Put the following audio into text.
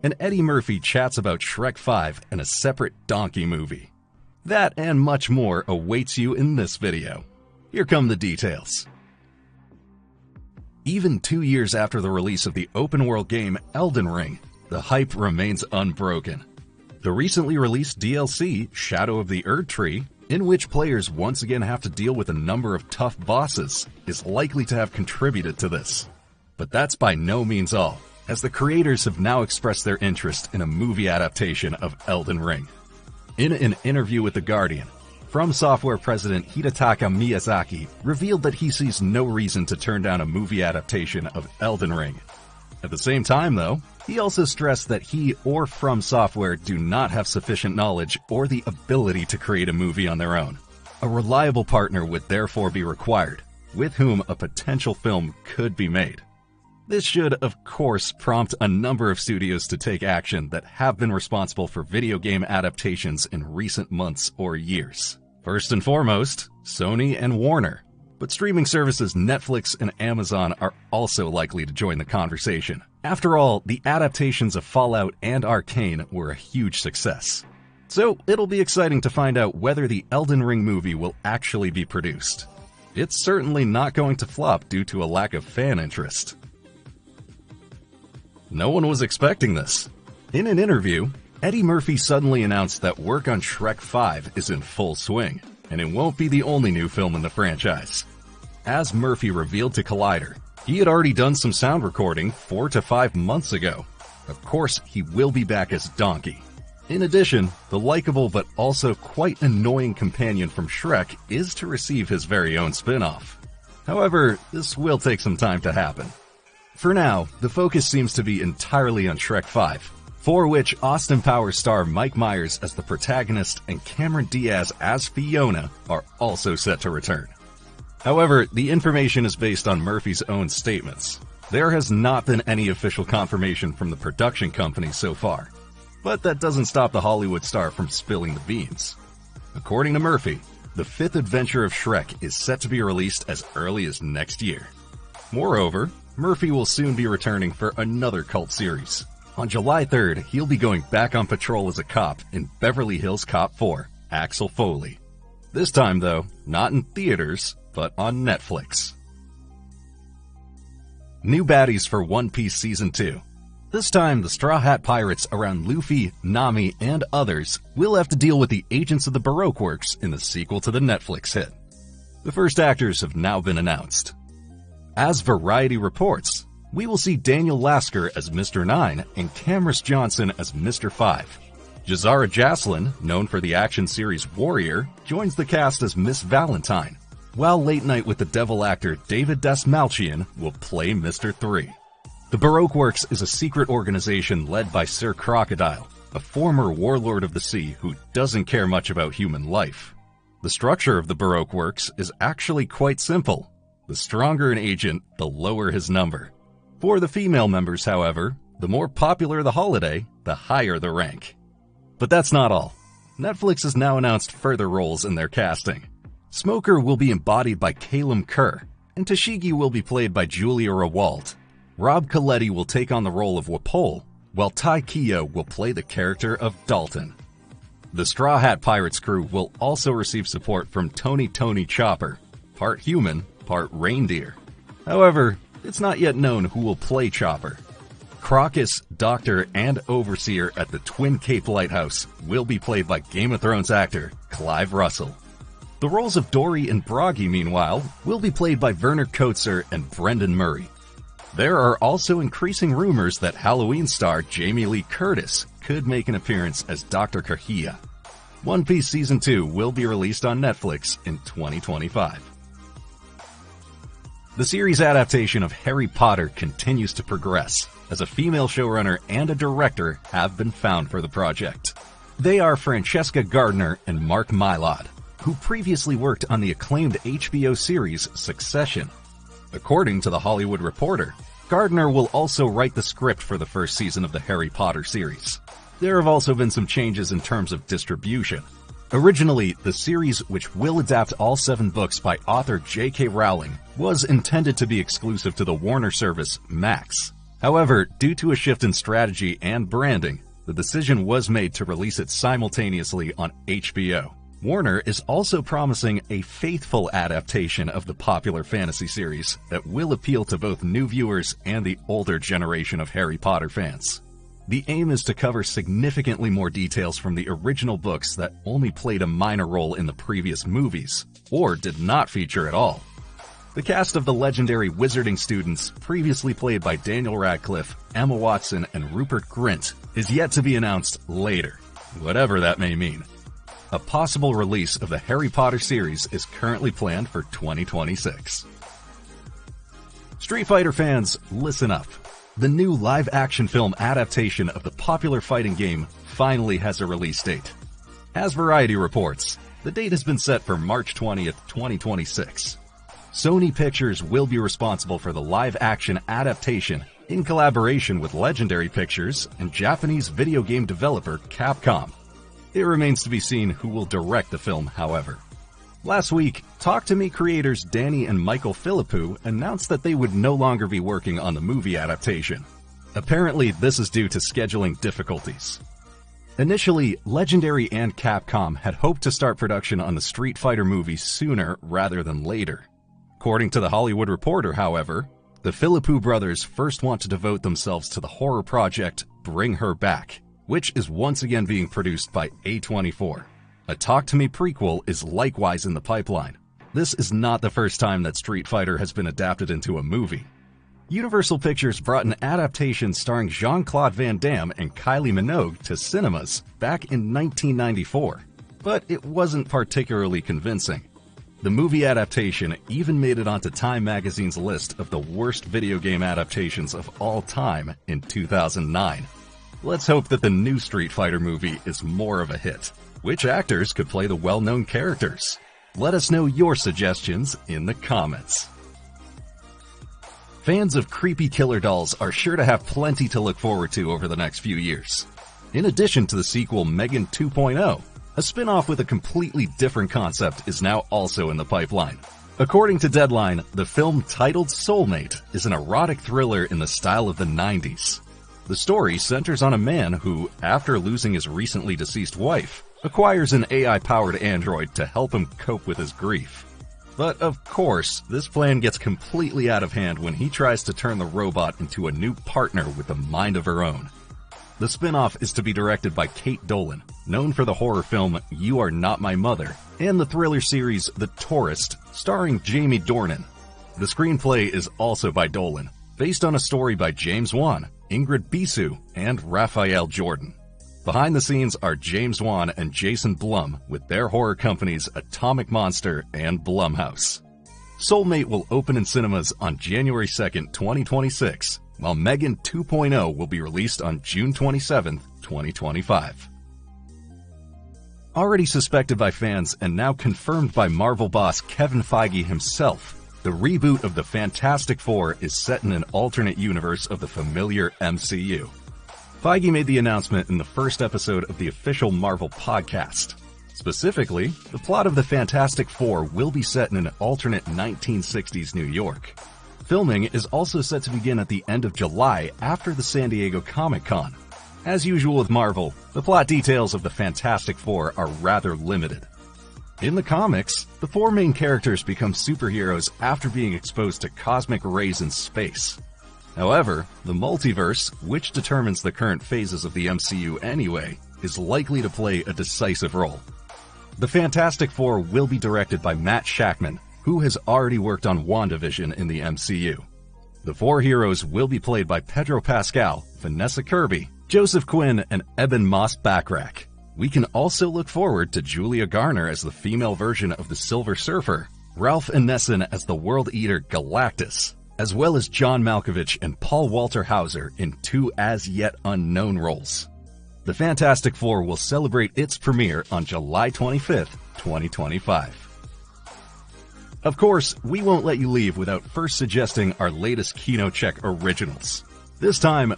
and Eddie Murphy chats about Shrek 5 and a separate donkey movie. That and much more awaits you in this video. Here come the details. Even 2 years after the release of the open-world game Elden Ring, the hype remains unbroken. The recently released DLC, Shadow of the Erd Tree, in which players once again have to deal with a number of tough bosses, is likely to have contributed to this. But that's by no means all, as the creators have now expressed their interest in a movie adaptation of Elden Ring. In an interview with The Guardian, From Software president Hidetaka Miyazaki revealed that he sees no reason to turn down a movie adaptation of Elden Ring. At the same time, though, he also stressed that he or From Software do not have sufficient knowledge or the ability to create a movie on their own. A reliable partner would therefore be required, with whom a potential film could be made. This should, of course, prompt a number of studios to take action that have been responsible for video game adaptations in recent months or years. First and foremost, Sony and Warner. But streaming services Netflix and Amazon are also likely to join the conversation. After all, the adaptations of Fallout and Arcane were a huge success. So it'll be exciting to find out whether the Elden Ring movie will actually be produced. It's certainly not going to flop due to a lack of fan interest. No one was expecting this. In an interview, Eddie Murphy suddenly announced that work on Shrek 5 is in full swing, and it won't be the only new film in the franchise. As Murphy revealed to Collider, he had already done some sound recording 4 to 5 months ago. Of course, he will be back as Donkey. In addition, the likable but also quite annoying companion from Shrek is to receive his very own spin-off. However, this will take some time to happen. For now, the focus seems to be entirely on Shrek 5, for which Austin Powers star Mike Myers as the protagonist and Cameron Diaz as Fiona are also set to return. However, the information is based on Murphy's own statements. There has not been any official confirmation from the production company so far. But that doesn't stop the Hollywood star from spilling the beans. According to Murphy, the 5th adventure of Shrek is set to be released as early as next year. Moreover, Murphy will soon be returning for another cult series. On July 3rd, he'll be going back on patrol as a cop in Beverly Hills Cop 4, Axel Foley. This time, though, not in theaters, but on Netflix. New baddies for One Piece Season 2. This time, the Straw Hat Pirates around Luffy, Nami, and others will have to deal with the agents of the Baroque Works in the sequel to the Netflix hit. The first actors have now been announced. As Variety reports, we will see Daniel Lasker as Mr. 9 and Camrus Johnson as Mr. 5. Jazara Jaslin, known for the action series Warrior, joins the cast as Miss Valentine, while Late Night with the Devil actor David Dastmalchian will play Mr. 3. The Baroque Works is a secret organization led by Sir Crocodile, a former warlord of the sea who doesn't care much about human life. The structure of the Baroque Works is actually quite simple. The stronger an agent, the lower his number. For the female members, however, the more popular the holiday, the higher the rank. But that's not all. Netflix has now announced further roles in their casting. Smoker will be embodied by Calum Kerr, and Tashigi will be played by Julia Rawald. Rob Coletti will take on the role of Wapol, while Tai Keogh will play the character of Dalton. The Straw Hat Pirates crew will also receive support from Tony Chopper, part human, part reindeer. However, it's not yet known who will play Chopper. Crocus, Doctor, and Overseer at the Twin Cape Lighthouse will be played by Game of Thrones actor Clive Russell. The roles of Dory and Broggy, meanwhile, will be played by Werner Kotzer and Brendan Murray. There are also increasing rumors that Halloween star Jamie Lee Curtis could make an appearance as Dr. Kahia. One Piece Season 2 will be released on Netflix in 2025. The series adaptation of Harry Potter continues to progress, as a female showrunner and a director have been found for the project. They are Francesca Gardner and Mark Mylod, who previously worked on the acclaimed HBO series Succession. According to The Hollywood Reporter, Gardner will also write the script for the first season of the Harry Potter series. There have also been some changes in terms of distribution. Originally, the series, which will adapt all 7 books by author J.K. Rowling, was intended to be exclusive to the Warner service Max. However, due to a shift in strategy and branding, the decision was made to release it simultaneously on HBO. Warner is also promising a faithful adaptation of the popular fantasy series that will appeal to both new viewers and the older generation of Harry Potter fans. The aim is to cover significantly more details from the original books that only played a minor role in the previous movies, or did not feature at all. The cast of the legendary wizarding students, previously played by Daniel Radcliffe, Emma Watson, and Rupert Grint, is yet to be announced later, whatever that may mean. A possible release of the Harry Potter series is currently planned for 2026. Street Fighter fans, listen up. The new live-action film adaptation of the popular fighting game finally has a release date. As Variety reports, the date has been set for March 20th, 2026. Sony Pictures will be responsible for the live-action adaptation in collaboration with Legendary Pictures and Japanese video game developer Capcom. It remains to be seen who will direct the film, however. Last week, Talk to Me creators Danny and Michael Philippou announced that they would no longer be working on the movie adaptation. Apparently, this is due to scheduling difficulties. Initially, Legendary and Capcom had hoped to start production on the Street Fighter movie sooner rather than later. According to The Hollywood Reporter, however, the Philippou brothers first want to devote themselves to the horror project Bring Her Back, which is once again being produced by A24. A Talk to Me prequel is likewise in the pipeline. This is not the first time that Street Fighter has been adapted into a movie. Universal Pictures brought an adaptation starring Jean-Claude Van Damme and Kylie Minogue to cinemas back in 1994, but it wasn't particularly convincing. The movie adaptation even made it onto Time magazine's list of the worst video game adaptations of all time in 2009. Let's hope that the new Street Fighter movie is more of a hit. Which actors could play the well-known characters? Let us know your suggestions in the comments. Fans of creepy killer dolls are sure to have plenty to look forward to over the next few years. In addition to the sequel Megan 2.0, a spin-off with a completely different concept is now also in the pipeline. According to Deadline, the film titled Soulmate is an erotic thriller in the style of the 90s. The story centers on a man who, after losing his recently deceased wife, acquires an AI-powered android to help him cope with his grief. But of course, this plan gets completely out of hand when he tries to turn the robot into a new partner with a mind of her own. The spin-off is to be directed by Kate Dolan, known for the horror film You Are Not My Mother, and the thriller series The Tourist, starring Jamie Dornan. The screenplay is also by Dolan, based on a story by James Wan, Ingrid Bisu, and Raphael Jordan. Behind the scenes are James Wan and Jason Blum with their horror companies Atomic Monster and Blumhouse. Soulmate will open in cinemas on January 2nd, 2026, while Megan 2.0 will be released on June 27th, 2025. Already suspected by fans and now confirmed by Marvel boss Kevin Feige himself, the reboot of the Fantastic Four is set in an alternate universe of the familiar MCU. Feige made the announcement in the first episode of the official Marvel podcast. Specifically, the plot of the Fantastic Four will be set in an alternate 1960s New York. Filming is also set to begin at the end of July after the San Diego Comic-Con. As usual with Marvel, the plot details of the Fantastic Four are rather limited. In the comics, the four main characters become superheroes after being exposed to cosmic rays in space. However, the multiverse, which determines the current phases of the MCU anyway, is likely to play a decisive role. The Fantastic Four will be directed by Matt Shakman, who has already worked on WandaVision in the MCU. The four heroes will be played by Pedro Pascal, Vanessa Kirby, Joseph Quinn, and Eben Moss-Backrack. We can also look forward to Julia Garner as the female version of the Silver Surfer, Ralph Ineson as the World Eater Galactus, as well as John Malkovich and Paul Walter Hauser in two as-yet unknown roles. The Fantastic Four will celebrate its premiere on July 25th, 2025. Of course, we won't let you leave without first suggesting our latest Kino Check originals. This time,